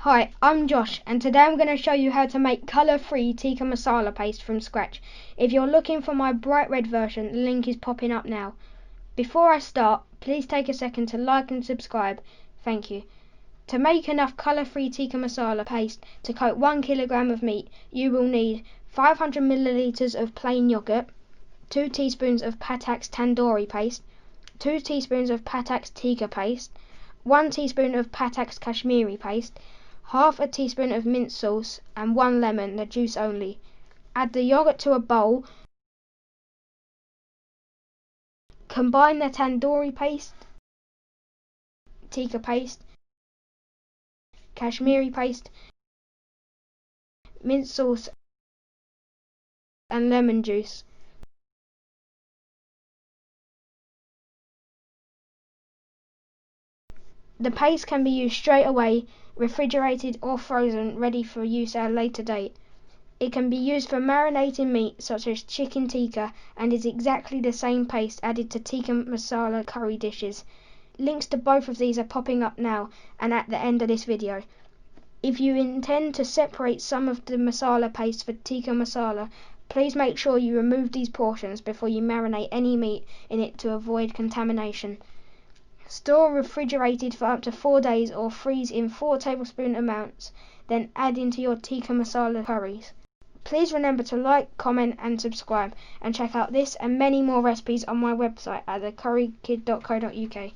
Hi, I'm Josh, and today I'm going to show you how to make colour-free tikka masala paste from scratch. If you're looking for my bright red version, the link is popping up now. Before I start, please take a second to like and subscribe. Thank you. To make enough colour-free tikka masala paste to coat 1 kilogram of meat, you will need 500 milliliters of plain yoghurt, 2 teaspoons of patak's tandoori paste, 2 teaspoons of patak's tikka paste, 1 teaspoon of patak's Kashmiri paste, half a teaspoon of mint sauce, and 1 lemon, the juice only. Add the yogurt to a bowl. Combine the tandoori paste, tikka paste, Kashmiri paste, mint sauce, and lemon juice. The paste can be used straight away, refrigerated or frozen, ready for use at a later date. It can be used for marinating meat such as chicken tikka and is exactly the same paste added to tikka masala curry dishes. Links to both of these are popping up now and at the end of this video. If you intend to separate some of the masala paste for tikka masala, please make sure you remove these portions before you marinate any meat in it to avoid contamination. Store refrigerated for up to 4 days or freeze in 4 tablespoon amounts, then add into your tikka masala curries. Please remember to like, comment and subscribe, and check out this and many more recipes on my website at thecurrykid.co.uk.